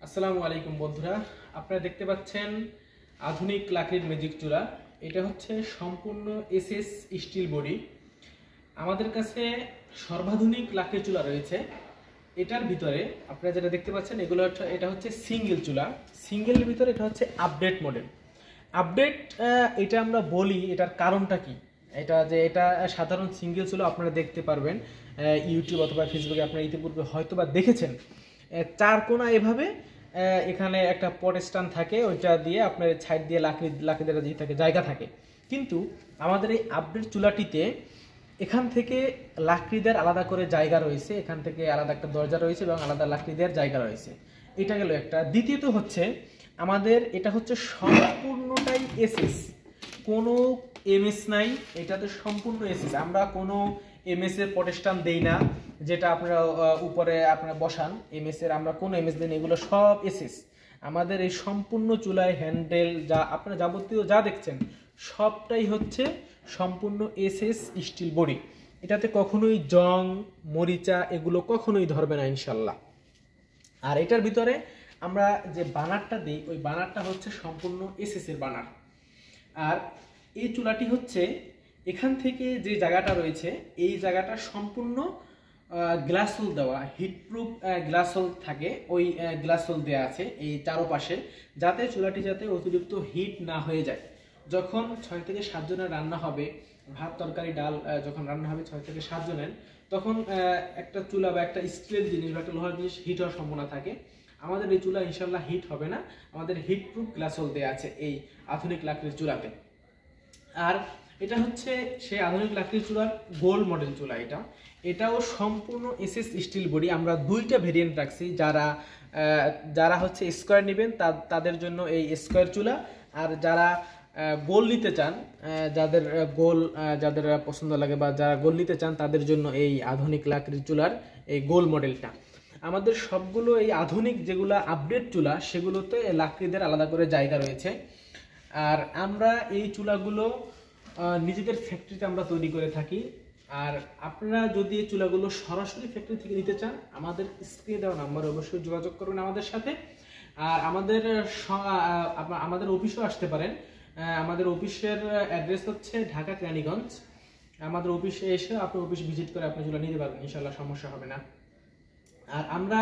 আসসালামু আলাইকুম বন্ধুরা, আপনারা দেখতে পাচ্ছেন আধুনিক লাকড়ির ম্যাজিক চুলা। এটা হচ্ছে সম্পূর্ণ এসএস স্টিল বডি। আমাদের কাছে সর্বাধুনিক লাকড়ির চুলা রয়েছে। এটার ভিতরে আপনারা যেটা দেখতে পাচ্ছেন এটা হচ্ছে সিঙ্গেল চুলা। সিঙ্গেলের ভিতরে এটা হচ্ছে আপডেট মডেল। আপডেট এটা আমরা বলি, এটার কারণটা কি? এটা সাধারণ সিঙ্গেল চুলা আপনারা দেখতে পারবেন ইউটিউব অথবা ফেসবুকে, আপনারা ইতিপূর্বে হয়তো বা দেখেছেন। চার কোণা এভাবে এখানে একটা পট স্ট্যান্ড থাকে, ওইটা দিয়ে আপনার সাইড দিয়ে লাকড়িদের দিয়ে থাকে, জায়গা থাকে। কিন্তু আমাদের এই আপডেট চুলাটিতে এখান থেকে লাকড়িদের আলাদা করে জায়গা রয়েছে, এখান থেকে আলাদা একটা দরজা রয়েছে এবং আলাদা লাকড়িদের জায়গা রয়েছে। এটা গেল একটা। দ্বিতীয়ত হচ্ছে আমাদের এটা হচ্ছে সম্পূর্ণটাই এসএস, কোনো এমএস নাই। এটাতে সম্পূর্ণ এসএস। আমরা কোনো এমএস এর পটেস্টান দেই না, যেটা আপনারা উপরে আপনারা বসান এমএস এর, আমরা কোনো এমএস দেই না। এগুলো সব এসএস। আমাদের এই সম্পূর্ণ চুলায় হ্যান্ডেল যা আপনারা যাবতীয় যা দেখছেন সবটাই হচ্ছে সম্পূর্ণ এসএস স্টিল বডি। এটাতে কখনোই জং মরিচা এগুলো কখনোই ধরবে না ইনশাল্লাহ। আর এটার ভিতরে আমরা যে বানারটা দিই, ওই বানারটা হচ্ছে সম্পূর্ণ এসএস এর বানার। আর এই চুলাটি হচ্ছে এখান থেকে যে জায়গাটা রয়েছে, এই জায়গাটা সম্পূর্ণ গ্লাস হোল দেওয়া, হিটপ্রুফ গ্লাস হোল থাকে, ওই গ্লাস হোল দেওয়া আছে এই চারপাশে, যাতে চুলাটি যাতে অতিরিক্ত হিট না হয়ে যায়। যখন 6 থেকে 7 জনের রান্না হবে, ভাত তরকারি ডাল যখন রান্না হবে 6 থেকে 7 জনের, তখন একটা চুলা বা একটা স্টিলের জিনিস বা একটা লোহার জিনিস হিট হওয়ার সম্ভাবনা থাকে। আমাদের এই চুলা ইনশাল্লাহ হিট হবে না। আমাদের হিটপ্রুফ গ্লাস হোল দেওয়া আছে এই আধুনিক লাকড়ির চুলাতে। আর এটা হচ্ছে সেই আধুনিক লাকড়ির চুলার গোল্ড মডেল চুলা। এটাও সম্পূর্ণ এসএস স্টিল বডি। আমরা দুইটা ভেরিয়েন্ট রাখছি। যারা হচ্ছে স্কোয়ার নেবেন তাদের জন্য এই স্কোয়ার চুলা, আর যারা গোল নিতে চান, যাদের পছন্দ লাগে বা যারা গোল নিতে চান তাদের জন্য এই আধুনিক লাকড়ির চুলার এই গোল মডেলটা। আমাদের সবগুলো এই আধুনিক যেগুলো আপডেট চুলা, সেগুলোতে লাকড়িদের আলাদা করে জায়গা রয়েছে। আর আমরা এই চুলাগুলো নিজেদের ফ্যাক্টরিতে আমরা তৈরি করে থাকি। আর আপনারা যদি এই চুলাগুলো সরাসরি ফ্যাক্টরি থেকে নিতে চান, আমাদের স্ক্রিনে দেওয়া নাম্বারে অবশ্যই যোগাযোগ করবেন আমাদের সাথে। আর আমাদের অফিসেও আসতে পারেন। আমাদের অফিসের অ্যাড্রেস হচ্ছে ঢাকা কেরানীগঞ্জ। আমাদের অফিসে এসে আপনি অফিস ভিজিট করে আপনি চুলা নিতে পারবেন, ইনশাল্লাহ সমস্যা হবে না। আর আমরা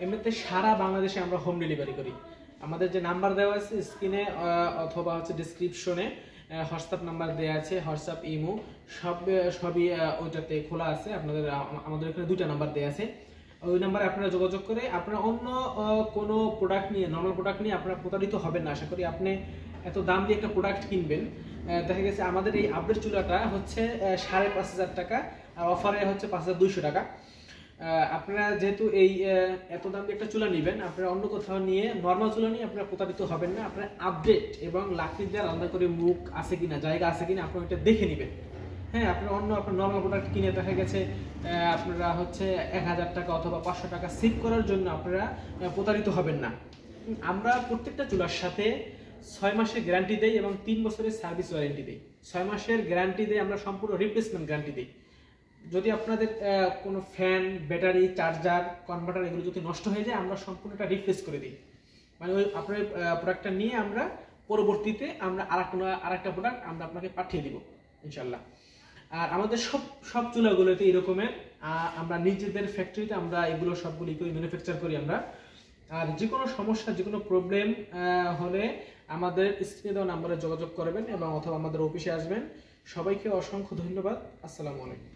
এমনিতে সারা বাংলাদেশে আমরা হোম ডেলিভারি করি। আমাদের যে নাম্বার দেওয়া আছে স্ক্রিনে অথবা হচ্ছে ডিসক্রিপশনে হোয়াটসঅ্যাপ নাম্বার দেওয়া আছে, হোয়াটসঅ্যাপ ইমো সবই ওইটাতে খোলা আছে। আমাদের এখানে 2টা নাম্বার দেওয়া আছে। ওই নাম্বারে আপনারা যোগাযোগ করে আপনারা অন্য কোনো প্রোডাক্ট নিয়ে, নর্মাল প্রোডাক্ট নিয়ে আপনারা প্রতারিত হবেন না। আশা করি আপনি এত দাম দিয়ে একটা প্রোডাক্ট কিনবেন, দেখা গেছে আমাদের এই আপডেট চুলাটা হচ্ছে 5,500 টাকা, আর অফারে হচ্ছে 5,200 টাকা। আপনারা যেহেতু এই এত দাম দিয়ে একটা চুলা নেবেন, আপনারা অন্য কোথাও নিয়ে নর্মাল চুলা নিয়ে আপনারা প্রতারিত হবেন না। আপনারা আপডেট এবং লাকড়ি দিয়ে আলাদা করে মুখ আছে কিনা, জায়গা আছে কিনা, আপনারা এটা দেখে নেবেন। হ্যাঁ, আপনারা আপনার নর্মাল প্রোডাক্ট কিনে দেখা গেছে আপনারা হচ্ছে 1,000 টাকা অথবা 500 টাকা সেভ করার জন্য আপনারা প্রতারিত হবেন না। আমরা প্রত্যেকটা চুলার সাথে 6 মাসের গ্যারান্টি দেই এবং 3 বছরের সার্ভিস ওয়ারেন্টি দেই। 6 মাসের গ্যারান্টি দেই, আমরা সম্পূর্ণ রিপ্লেসমেন্ট গ্যারান্টি দিই। যদি আপনাদের কোনো ফ্যান, ব্যাটারি, চার্জার, কনভার্টার এগুলো যদি নষ্ট হয়ে যায়, আমরা সম্পূর্ণটা রিপ্লেস করে দিই। মানে ওই আপনার প্রোডাক্টটা নিয়ে আমরা পরবর্তীতে আমরা আরেকটা প্রোডাক্ট আমরা আপনাকে পাঠিয়ে দিব ইনশাল্লাহ। আর আমাদের সব চুলাগুলোতে এরকমের আমরা নিজেদের ফ্যাক্টরিতে আমরা এগুলো সবগুলো ম্যানুফ্যাকচার করি আমরা। আর যে কোনো সমস্যা, যে কোনো প্রবলেম হলে আমাদের স্ক্রিনে দেওয়া নাম্বারে যোগাযোগ করবেন এবং অথবা আমাদের অফিসে আসবেন। সবাইকে অসংখ্য ধন্যবাদ। আসসালামু আলাইকুম।